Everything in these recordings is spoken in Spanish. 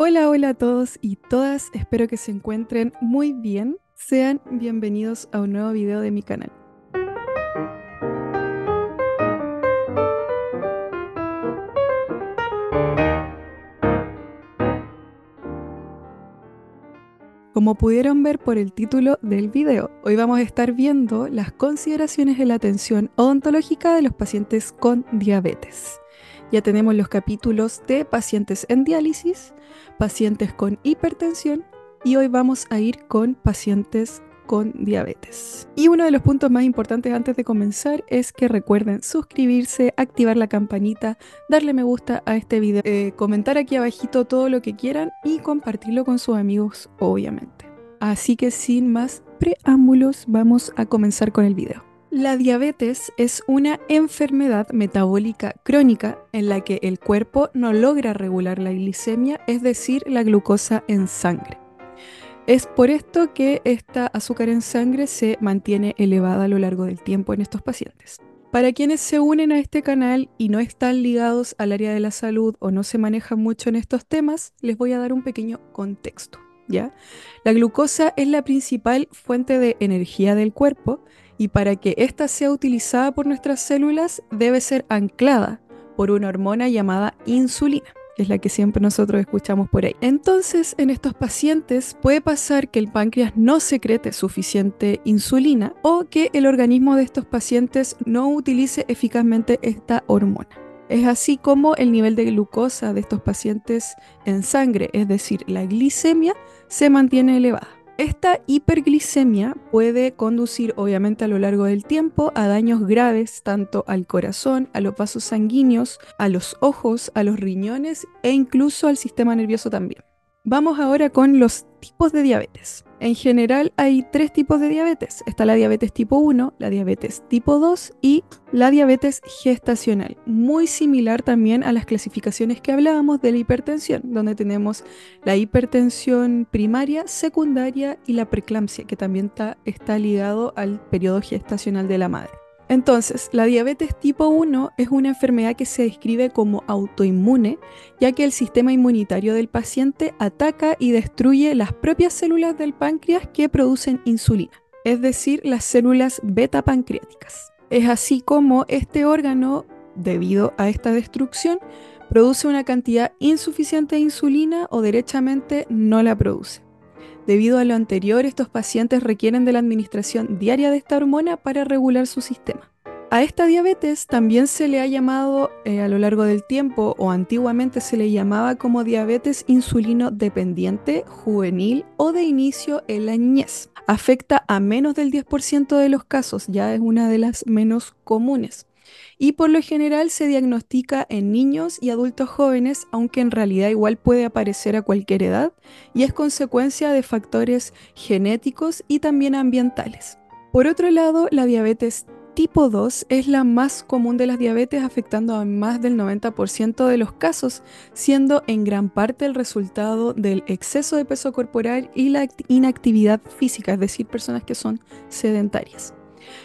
Hola, hola a todos y todas, espero que se encuentren muy bien. Sean bienvenidos a un nuevo video de mi canal. Como pudieron ver por el título del video, hoy vamos a estar viendo las consideraciones de la atención odontológica de los pacientes con diabetes. Ya tenemos los capítulos de pacientes en diálisis, pacientes con hipertensión y hoy vamos a ir con pacientes con diabetes. Y uno de los puntos más importantes antes de comenzar es que recuerden suscribirse, activar la campanita, darle me gusta a este video, comentar aquí abajito todo lo que quieran y compartirlo con sus amigos, obviamente. Así que sin más preámbulos, vamos a comenzar con el video. La diabetes es una enfermedad metabólica crónica en la que el cuerpo no logra regular la glicemia, es decir, la glucosa en sangre. Es por esto que esta azúcar en sangre se mantiene elevada a lo largo del tiempo en estos pacientes. Para quienes se unen a este canal y no están ligados al área de la salud o no se manejan mucho en estos temas, les voy a dar un pequeño contexto, ¿ya? La glucosa es la principal fuente de energía del cuerpo y para que ésta sea utilizada por nuestras células debe ser anclada por una hormona llamada insulina, que es la que siempre nosotros escuchamos por ahí. Entonces, en estos pacientes puede pasar que el páncreas no secrete suficiente insulina o que el organismo de estos pacientes no utilice eficazmente esta hormona. Es así como el nivel de glucosa de estos pacientes en sangre, es decir, la glicemia, se mantiene elevada. Esta hiperglicemia puede conducir obviamente a lo largo del tiempo a daños graves tanto al corazón, a los vasos sanguíneos, a los ojos, a los riñones e incluso al sistema nervioso también. Vamos ahora con los tipos de diabetes. En general hay tres tipos de diabetes. Está la diabetes tipo 1, la diabetes tipo 2 y la diabetes gestacional. Muy similar también a las clasificaciones que hablábamos de la hipertensión, donde tenemos la hipertensión primaria, secundaria y la preeclampsia, que también está ligado al periodo gestacional de la madre. Entonces, la diabetes tipo 1 es una enfermedad que se describe como autoinmune, ya que el sistema inmunitario del paciente ataca y destruye las propias células del páncreas que producen insulina, es decir, las células beta pancreáticas. Es así como este órgano, debido a esta destrucción, produce una cantidad insuficiente de insulina o derechamente no la produce. Debido a lo anterior, estos pacientes requieren de la administración diaria de esta hormona para regular su sistema. A esta diabetes también se le ha llamado a lo largo del tiempo, o antiguamente se le llamaba como diabetes insulino dependiente, juvenil o de inicio en la niñez. Afecta a menos del 10% de los casos, ya es una de las menos comunes. Y por lo general se diagnostica en niños y adultos jóvenes, aunque en realidad igual puede aparecer a cualquier edad y es consecuencia de factores genéticos y también ambientales. Por otro lado, la diabetes tipo 2 es la más común de las diabetes, afectando a más del 90% de los casos, siendo en gran parte el resultado del exceso de peso corporal y la inactividad física, es decir, personas que son sedentarias.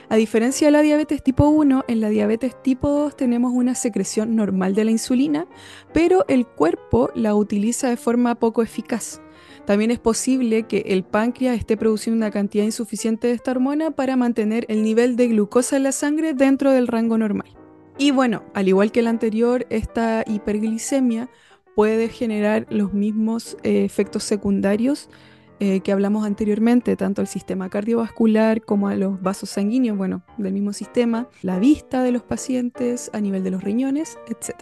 A diferencia de la diabetes tipo 1, en la diabetes tipo 2 tenemos una secreción normal de la insulina, pero el cuerpo la utiliza de forma poco eficaz. También es posible que el páncreas esté produciendo una cantidad insuficiente de esta hormona para mantener el nivel de glucosa en la sangre dentro del rango normal. Y bueno, al igual que el anterior, esta hiperglicemia puede generar los mismos efectos secundarios que hablamos anteriormente, tanto al sistema cardiovascular como a los vasos sanguíneos, bueno, del mismo sistema, la vista de los pacientes, a nivel de los riñones, etc.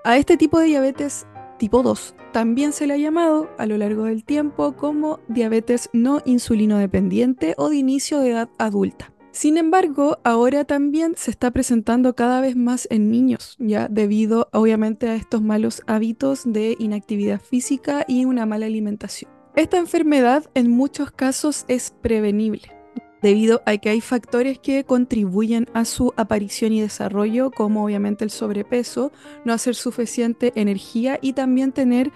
A este tipo de diabetes tipo 2 también se le ha llamado a lo largo del tiempo como diabetes no insulino dependiente o de inicio de edad adulta. Sin embargo, ahora también se está presentando cada vez más en niños, ya debido obviamente a estos malos hábitos de inactividad física y una mala alimentación. Esta enfermedad en muchos casos es prevenible, debido a que hay factores que contribuyen a su aparición y desarrollo, como obviamente el sobrepeso, no hacer suficiente energía y también tener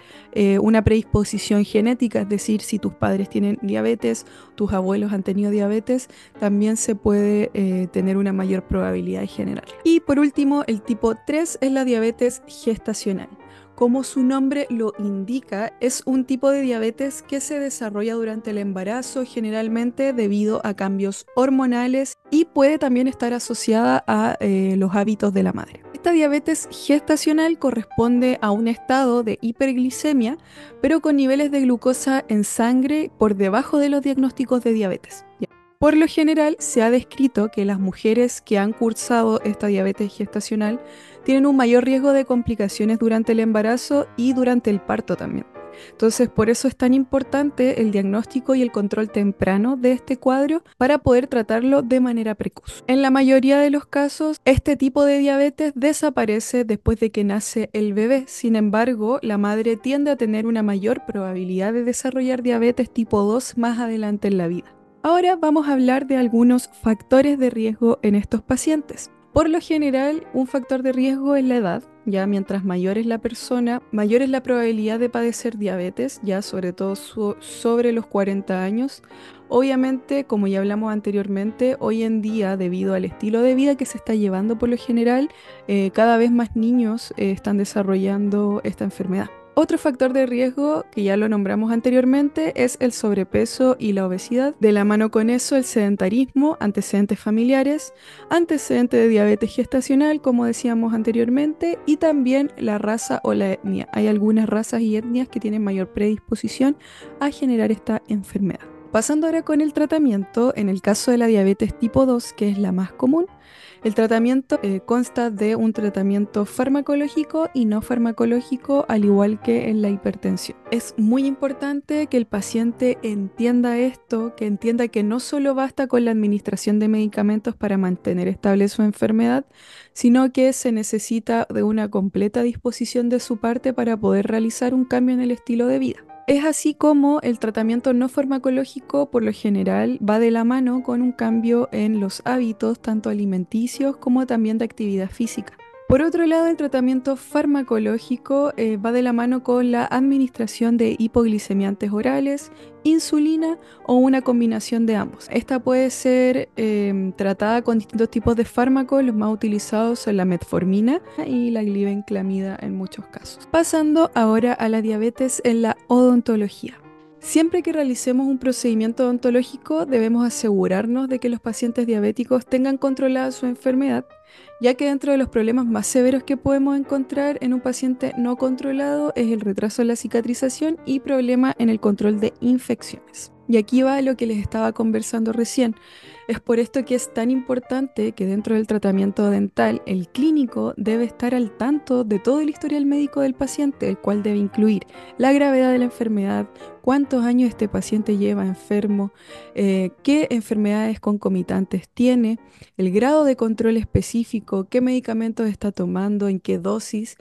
una predisposición genética, es decir, si tus padres tienen diabetes, tus abuelos han tenido diabetes, también se puede tener una mayor probabilidad de generarla. Y por último, el tipo 3 es la diabetes gestacional. Como su nombre lo indica, es un tipo de diabetes que se desarrolla durante el embarazo, generalmente debido a cambios hormonales y puede también estar asociada a los hábitos de la madre. Esta diabetes gestacional corresponde a un estado de hiperglicemia, pero con niveles de glucosa en sangre por debajo de los diagnósticos de diabetes. Por lo general, se ha descrito que las mujeres que han cursado esta diabetes gestacional tienen un mayor riesgo de complicaciones durante el embarazo y durante el parto también. Entonces, por eso es tan importante el diagnóstico y el control temprano de este cuadro para poder tratarlo de manera precoz. En la mayoría de los casos, este tipo de diabetes desaparece después de que nace el bebé. Sin embargo, la madre tiende a tener una mayor probabilidad de desarrollar diabetes tipo 2 más adelante en la vida. Ahora vamos a hablar de algunos factores de riesgo en estos pacientes. Por lo general, un factor de riesgo es la edad, ya mientras mayor es la persona, mayor es la probabilidad de padecer diabetes, ya sobre todo sobre los 40 años. Obviamente, como ya hablamos anteriormente, hoy en día, debido al estilo de vida que se está llevando por lo general, cada vez más niños están desarrollando esta enfermedad. Otro factor de riesgo, que ya lo nombramos anteriormente, es el sobrepeso y la obesidad. De la mano con eso, el sedentarismo, antecedentes familiares, antecedente de diabetes gestacional, como decíamos anteriormente, y también la raza o la etnia. Hay algunas razas y etnias que tienen mayor predisposición a generar esta enfermedad. Pasando ahora con el tratamiento, en el caso de la diabetes tipo 2, que es la más común, el tratamiento consta de un tratamiento farmacológico y no farmacológico, al igual que en la hipertensión. Es muy importante que el paciente entienda esto, que entienda que no solo basta con la administración de medicamentos para mantener estable su enfermedad, sino que se necesita de una completa disposición de su parte para poder realizar un cambio en el estilo de vida. Es así como el tratamiento no farmacológico por lo general va de la mano con un cambio en los hábitos, tanto alimenticios como también de actividad física. Por otro lado, el tratamiento farmacológico va de la mano con la administración de hipoglicemiantes orales, insulina o una combinación de ambos. Esta puede ser tratada con distintos tipos de fármacos, los más utilizados son la metformina y la glibenclamida en muchos casos. Pasando ahora a la diabetes en la odontología. Siempre que realicemos un procedimiento odontológico debemos asegurarnos de que los pacientes diabéticos tengan controlada su enfermedad, ya que dentro de los problemas más severos que podemos encontrar en un paciente no controlado es el retraso en la cicatrización y problema en el control de infecciones. Y aquí va lo que les estaba conversando recién. Es por esto que es tan importante que dentro del tratamiento dental el clínico debe estar al tanto de todo el historial médico del paciente, el cual debe incluir la gravedad de la enfermedad, cuántos años este paciente lleva enfermo, qué enfermedades concomitantes tiene, el grado de control específico, qué medicamentos está tomando, en qué dosis,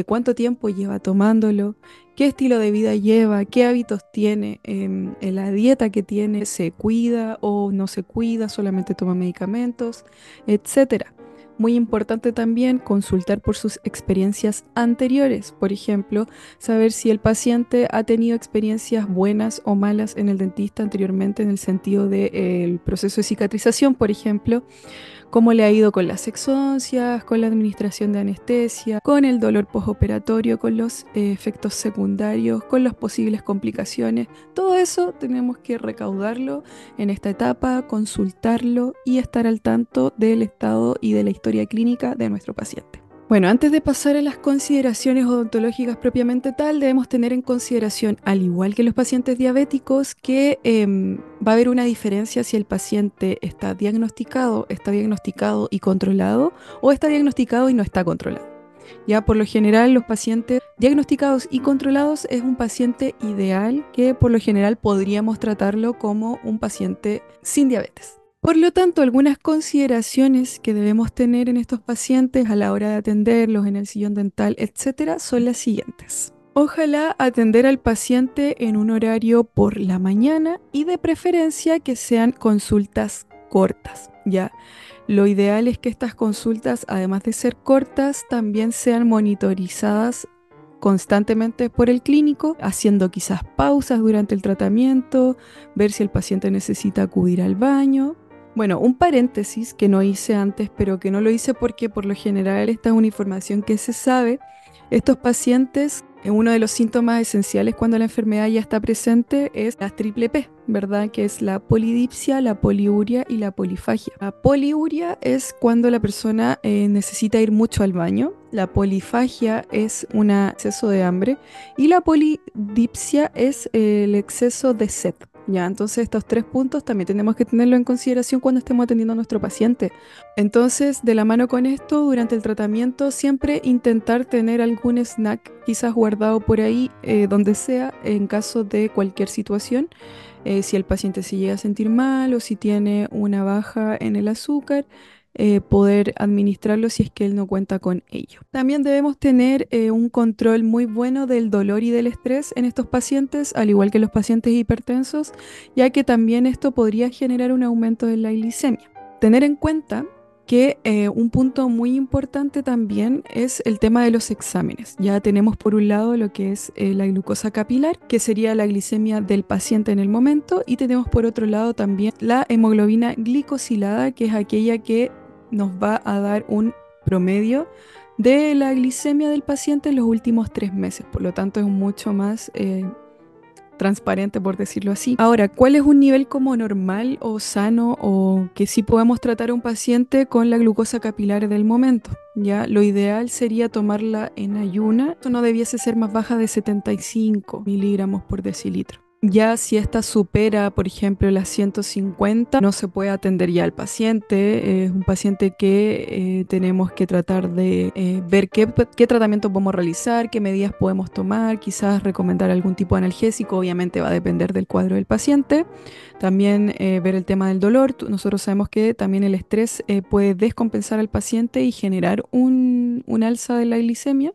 cuánto tiempo lleva tomándolo, qué estilo de vida lleva, qué hábitos tiene, en la dieta que tiene, se cuida o no se cuida, solamente toma medicamentos, etcétera. Muy importante también consultar por sus experiencias anteriores, por ejemplo, saber si el paciente ha tenido experiencias buenas o malas en el dentista anteriormente en el sentido del proceso de cicatrización, por ejemplo, cómo le ha ido con las exodoncias, con la administración de anestesia, con el dolor postoperatorio, con los efectos secundarios, con las posibles complicaciones. Todo eso tenemos que recaudarlo en esta etapa, consultarlo y estar al tanto del estado y de la historia clínica de nuestro paciente. Bueno, antes de pasar a las consideraciones odontológicas propiamente tal, debemos tener en consideración, al igual que los pacientes diabéticos, que va a haber una diferencia si el paciente está diagnosticado y controlado, o está diagnosticado y no está controlado. Ya por lo general los pacientes diagnosticados y controlados es un paciente ideal que por lo general podríamos tratarlo como un paciente sin diabetes. Por lo tanto, algunas consideraciones que debemos tener en estos pacientes a la hora de atenderlos en el sillón dental, etcétera, son las siguientes. Ojalá atender al paciente en un horario por la mañana y de preferencia que sean consultas cortas, ¿ya? Lo ideal es que estas consultas, además de ser cortas, también sean monitorizadas constantemente por el clínico, haciendo quizás pausas durante el tratamiento, ver si el paciente necesita acudir al baño. Bueno, un paréntesis que no hice antes, pero que no lo hice porque por lo general esta es una información que se sabe. Estos pacientes, uno de los síntomas esenciales cuando la enfermedad ya está presente es la triple P, ¿verdad? Que es la polidipsia, la poliuria y la polifagia. La poliuria es cuando la persona necesita ir mucho al baño. La polifagia es un exceso de hambre y la polidipsia es el exceso de sed. Ya, entonces estos 3 puntos también tenemos que tenerlo en consideración cuando estemos atendiendo a nuestro paciente. Entonces, de la mano con esto, durante el tratamiento, siempre intentar tener algún snack quizás guardado por ahí, donde sea, en caso de cualquier situación. Si el paciente se llega a sentir mal o si tiene una baja en el azúcar, poder administrarlo si es que él no cuenta con ello. También debemos tener un control muy bueno del dolor y del estrés en estos pacientes, al igual que los pacientes hipertensos, ya que también esto podría generar un aumento en la glicemia. Tener en cuenta que un punto muy importante también es el tema de los exámenes. Ya tenemos por un lado lo que es la glucosa capilar, que sería la glicemia del paciente en el momento, y tenemos por otro lado también la hemoglobina glicosilada, que es aquella que nos va a dar un promedio de la glicemia del paciente en los últimos 3 meses. Por lo tanto, es mucho más transparente, por decirlo así. Ahora, ¿cuál es un nivel como normal o sano o que sí podemos tratar a un paciente con la glucosa capilar del momento? Ya, lo ideal sería tomarla en ayuna. Esto no debiese ser más baja de 75 miligramos por decilitro. Ya si esta supera, por ejemplo, las 150, no se puede atender ya al paciente. Es un paciente que tenemos que tratar de ver qué tratamiento podemos realizar, qué medidas podemos tomar, quizás recomendar algún tipo de analgésico. Obviamente va a depender del cuadro del paciente. También ver el tema del dolor. Nosotros sabemos que también el estrés puede descompensar al paciente y generar un alza de la glicemia.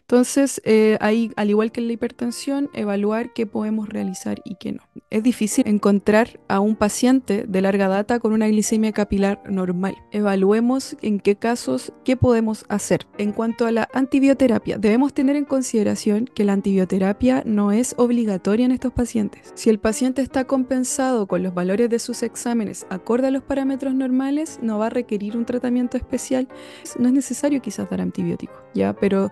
Entonces, ahí, al igual que en la hipertensión, evaluar qué podemos realizar y qué no. Es difícil encontrar a un paciente de larga data con una glicemia capilar normal. Evaluemos en qué casos, qué podemos hacer. En cuanto a la antibioterapia, debemos tener en consideración que la antibioterapia no es obligatoria en estos pacientes. Si el paciente está compensado con los valores de sus exámenes acorde a los parámetros normales, no va a requerir un tratamiento especial. No es necesario quizás dar antibióticos, ¿ya? Pero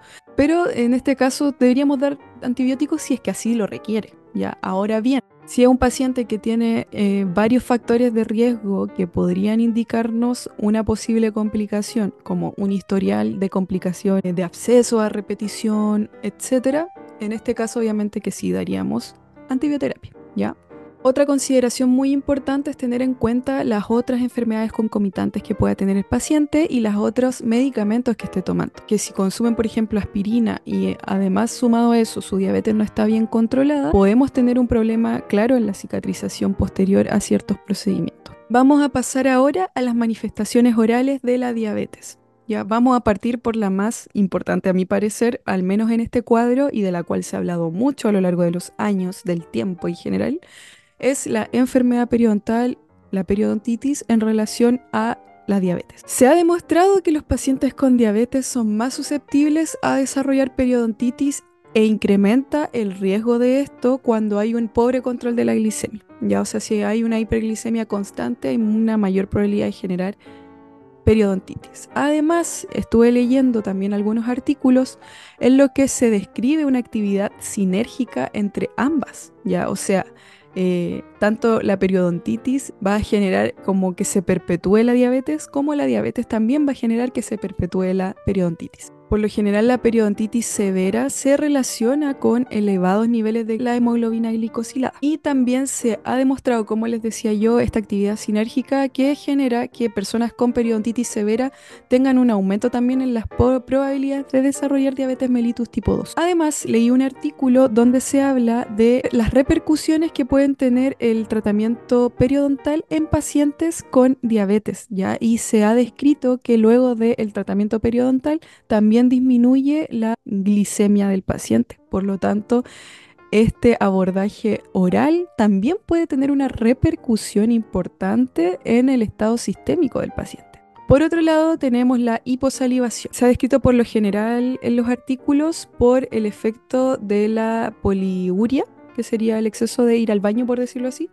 en este caso deberíamos dar antibióticos si es que así lo requiere. Ya, ahora bien, si es un paciente que tiene varios factores de riesgo que podrían indicarnos una posible complicación, como un historial de complicaciones de absceso a repetición, etcétera, en este caso obviamente que sí daríamos antibioterapia, ¿ya? Otra consideración muy importante es tener en cuenta las otras enfermedades concomitantes que pueda tener el paciente y los otros medicamentos que esté tomando. Que si consumen, por ejemplo, aspirina y además sumado a eso su diabetes no está bien controlada, podemos tener un problema claro en la cicatrización posterior a ciertos procedimientos. Vamos a pasar ahora a las manifestaciones orales de la diabetes. Ya vamos a partir por la más importante a mi parecer, al menos en este cuadro y de la cual se ha hablado mucho a lo largo de los años, del tiempo en general. Es la enfermedad periodontal, la periodontitis, en relación a la diabetes. Se ha demostrado que los pacientes con diabetes son más susceptibles a desarrollar periodontitis e incrementa el riesgo de esto cuando hay un pobre control de la glicemia. Ya, o sea, si hay una hiperglicemia constante, hay una mayor probabilidad de generar periodontitis. Además, estuve leyendo también algunos artículos en los que se describe una actividad sinérgica entre ambas, ya, o sea, tanto la periodontitis va a generar como que se perpetúe la diabetes, como la diabetes también va a generar que se perpetúe la periodontitis. Por lo general, la periodontitis severa se relaciona con elevados niveles de la hemoglobina glicosilada. Y también se ha demostrado, como les decía yo, esta actividad sinérgica que genera que personas con periodontitis severa tengan un aumento también en las probabilidades de desarrollar diabetes mellitus tipo 2. Además, leí un artículo donde se habla de las repercusiones que pueden tener el tratamiento periodontal en pacientes con diabetes, ¿ya? Y se ha descrito que luego del tratamiento periodontal también disminuye la glicemia del paciente. Por lo tanto, este abordaje oral también puede tener una repercusión importante en el estado sistémico del paciente. Por otro lado, tenemos la hiposalivación. Se ha descrito por lo general en los artículos por el efecto de la poliuria, que sería el exceso de ir al baño, por decirlo así,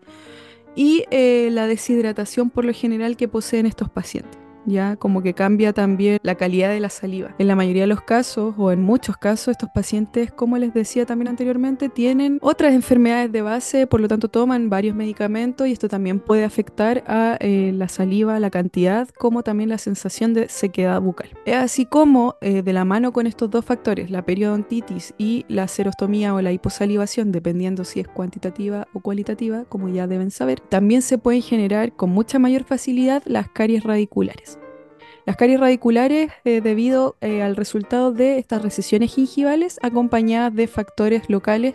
y la deshidratación por lo general que poseen estos pacientes. ya como que cambia también la calidad de la saliva. En la mayoría de los casos, o en muchos casos, estos pacientes, como les decía también anteriormente, tienen otras enfermedades de base, por lo tanto toman varios medicamentos y esto también puede afectar a la saliva, la cantidad, como también la sensación de sequedad bucal. Es así como de la mano con estos dos factores, la periodontitis y la serostomía o la hiposalivación, dependiendo si es cuantitativa o cualitativa, como ya deben saber, también se pueden generar con mucha mayor facilidad las caries radiculares. Las caries radiculares debido al resultado de estas recesiones gingivales acompañadas de factores locales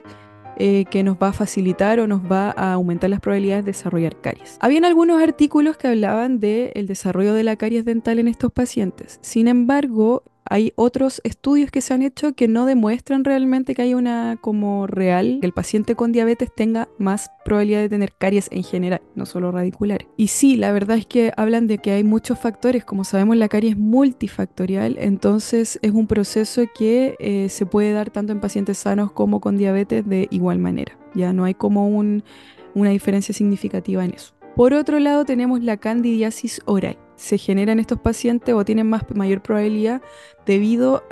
que nos va a facilitar o nos va a aumentar las probabilidades de desarrollar caries. Habían algunos artículos que hablaban del desarrollo de la caries dental en estos pacientes. Sin embargo, hay otros estudios que se han hecho que no demuestran realmente que hay una como real, que el paciente con diabetes tenga más probabilidad de tener caries en general, no solo radiculares. Y sí, la verdad es que hablan de que hay muchos factores, como sabemos la caries es multifactorial, entonces es un proceso que se puede dar tanto en pacientes sanos como con diabetes de igual manera. Ya no hay como una diferencia significativa en eso. Por otro lado, tenemos la candidiasis oral. Se genera en estos pacientes o tienen mayor probabilidad debido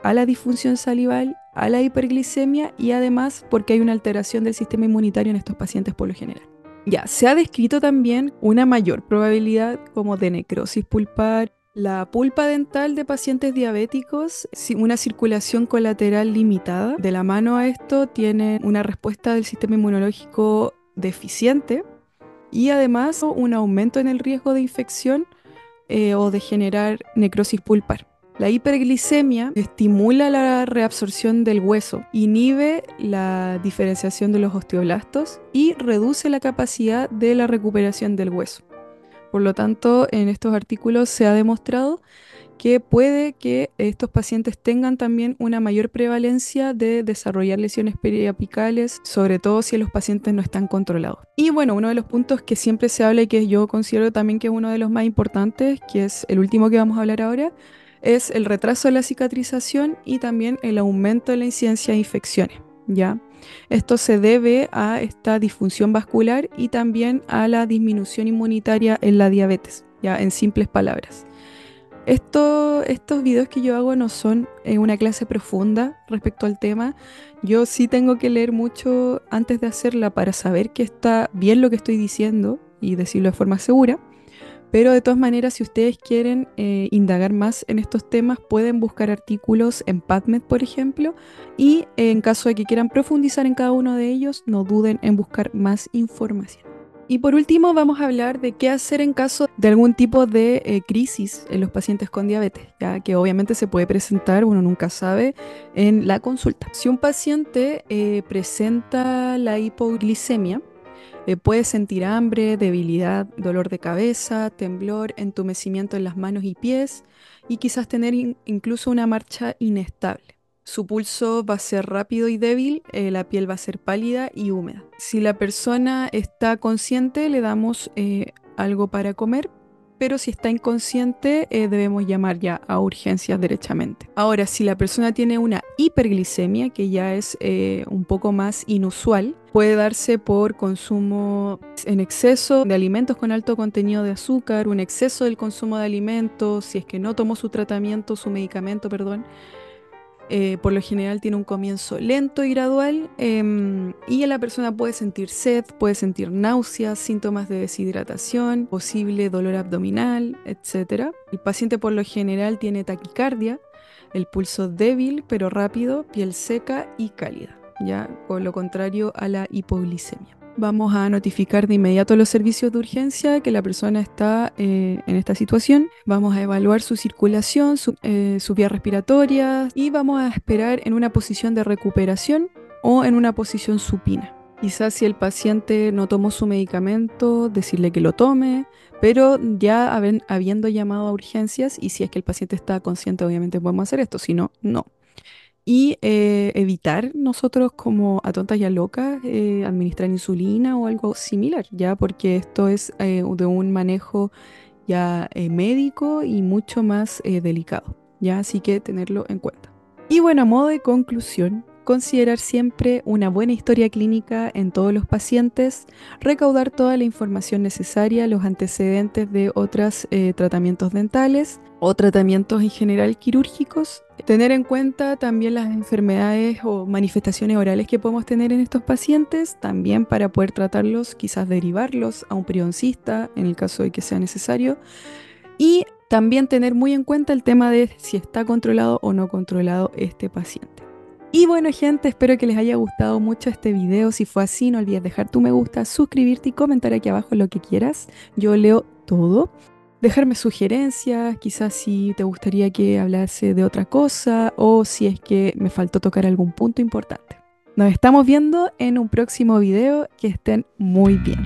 a la disfunción salival, a la hiperglicemia y además porque hay una alteración del sistema inmunitario en estos pacientes por lo general. Ya, se ha descrito también una mayor probabilidad como de necrosis pulpar. La pulpa dental de pacientes diabéticos, una circulación colateral limitada. De la mano a esto tiene una respuesta del sistema inmunológico deficiente y además un aumento en el riesgo de infección o de generar necrosis pulpar. La hiperglicemia estimula la reabsorción del hueso, inhibe la diferenciación de los osteoblastos y reduce la capacidad de la recuperación del hueso. Por lo tanto, en estos artículos se ha demostrado que puede que estos pacientes tengan también una mayor prevalencia de desarrollar lesiones periapicales, sobre todo si los pacientes no están controlados. Y bueno, uno de los puntos que siempre se habla y que yo considero también que es uno de los más importantes, que es el último que vamos a hablar ahora, es el retraso de la cicatrización y también el aumento de la incidencia de infecciones, ¿ya? Esto se debe a esta disfunción vascular y también a la disminución inmunitaria en la diabetes, ya en simples palabras. Estos videos que yo hago no son una clase profunda respecto al tema. Yo sí tengo que leer mucho antes de hacerla para saber que está bien lo que estoy diciendo y decirlo de forma segura. Pero de todas maneras, si ustedes quieren indagar más en estos temas, pueden buscar artículos en PubMed, por ejemplo, y en caso de que quieran profundizar en cada uno de ellos, no duden en buscar más información. Y por último, vamos a hablar de qué hacer en caso de algún tipo de crisis en los pacientes con diabetes, ya que obviamente se puede presentar, uno nunca sabe, en la consulta. Si un paciente presenta la hipoglicemia, puede sentir hambre, debilidad, dolor de cabeza, temblor, entumecimiento en las manos y pies y quizás tener incluso una marcha inestable. Su pulso va a ser rápido y débil, la piel va a ser pálida y húmeda. Si la persona está consciente, le damos algo para comer, pero si está inconsciente, debemos llamar ya a urgencias derechamente. Ahora, si la persona tiene una hiperglicemia, que ya es un poco más inusual, puede darse por consumo en exceso de alimentos con alto contenido de azúcar, un exceso del consumo de alimentos, si es que no tomó su tratamiento, su medicamento, perdón. Por lo general tiene un comienzo lento y gradual y la persona puede sentir sed, puede sentir náuseas, síntomas de deshidratación, posible dolor abdominal, etc. El paciente por lo general tiene taquicardia, el pulso débil pero rápido, piel seca y cálida, ya con lo contrario a la hipoglicemia. Vamos a notificar de inmediato a los servicios de urgencia que la persona está en esta situación. Vamos a evaluar su circulación, su vía respiratoria y vamos a esperar en una posición de recuperación o en una posición supina. Quizás si el paciente no tomó su medicamento, decirle que lo tome, pero ya habiendo llamado a urgencias y si es que el paciente está consciente, obviamente podemos hacer esto, si no, no. Y evitar nosotros como a tontas y a locas administrar insulina o algo similar, ya porque esto es de un manejo ya médico y mucho más delicado, ya así que tenerlo en cuenta. Y bueno, a modo de conclusión, considerar siempre una buena historia clínica en todos los pacientes, recaudar toda la información necesaria, los antecedentes de otros tratamientos dentales o tratamientos en general quirúrgicos, tener en cuenta también las enfermedades o manifestaciones orales que podemos tener en estos pacientes, también para poder tratarlos, quizás derivarlos a un periodoncista en el caso de que sea necesario, y también tener muy en cuenta el tema de si está controlado o no controlado este paciente. Y bueno, gente, espero que les haya gustado mucho este video. Si fue así, no olvides dejar tu me gusta, suscribirte y comentar aquí abajo lo que quieras. Yo leo todo. Dejarme sugerencias, quizás si te gustaría que hablase de otra cosa o si es que me faltó tocar algún punto importante. Nos estamos viendo en un próximo video. Que estén muy bien.